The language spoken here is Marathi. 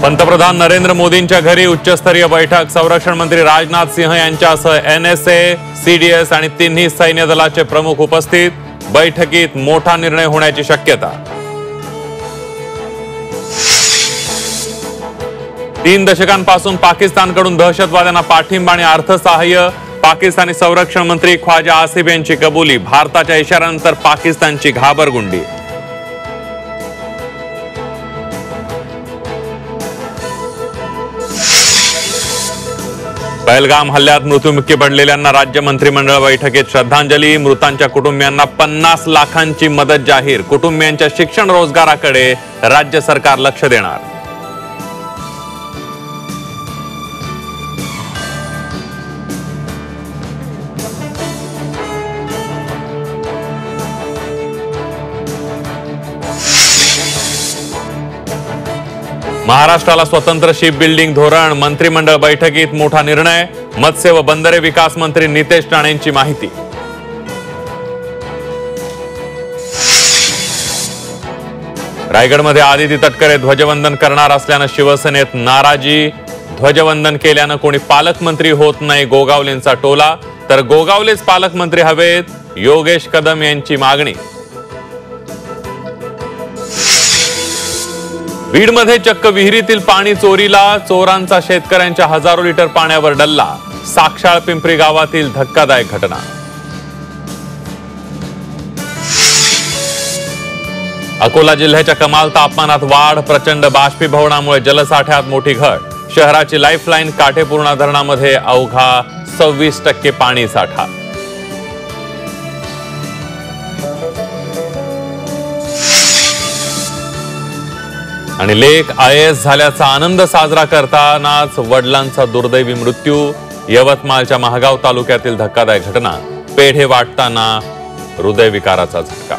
पंतप्रधान नरेंद्र मोदींच्या घरी उच्चस्तरीय बैठक। संरक्षण मंत्री राजनाथ सिंह यांच्यासह एनएसए, सीडीएस आणि तिन्ही सैन्य दलाचे प्रमुख उपस्थित। बैठकीत मोठा निर्णय होण्याची शक्यता। 3 दशकांपासून पाकिस्तानकडून दहशतवाद्यांना पाठिंबा आणि अर्थसहाय्य। पाकिस्तानी संरक्षण मंत्री ख्वाजा आसिफ यांची कबुली। भारताच्या इशाऱ्यानंतर पाकिस्तानची घाबरगुंडी। पहलगाम हल्ल्यात मृत्युमुखी पडलेल्यांना राज्य मंत्रिमंडळ बैठकीत श्रद्धांजली। मृतांच्या कुटुंबियांना 50 लाखांची मदत जाहीर। कुटुंबियांच्या शिक्षण रोजगाराकडे राज्य सरकार लक्ष देणार। महाराष्ट्राला स्वतंत्र शिप बिल्डिंग धोरण। मंत्रिमंडळ बैठकीत मोठा निर्णय। मत्स्य व बंदरे विकास मंत्री नितेश राणेंची माहिती। रायगडमध्ये आदिती तटकरे ध्वजवंदन करणार असल्यानं शिवसेनेत नाराजी। ध्वजवंदन केल्यानं कोणी पालकमंत्री होत नाही, गोगावलेंचा टोला। तर गोगावलेच पालकमंत्री हवेत, योगेश कदम यांची मागणी। बीडमध्ये चक्क विहिरीतील पाणी चोरीला। चोरांचा शेतकऱ्यांच्या हजारो लिटर पाण्यावर डल्ला। साक्षाळ पिंपरी गावातील धक्कादायक घटना। अकोला जिल्ह्याच्या कमाल तापमानात वाढ। प्रचंड बाष्पीभवनामुळे जलसाठ्यात मोठी घट। शहराची लाईफलाईन काटेपूर्णा धरणामध्ये अवघा 26% पाणी साठा। आणि लेक IAS झाल्याचा आनंद साजरा करतानाच वडिलांचा दुर्दैवी मृत्यू। यवतमाळच्या महागाव तालुक्यातील धक्कादायक घटना। पेढे वाटताना हृदयविकाराचा झटका।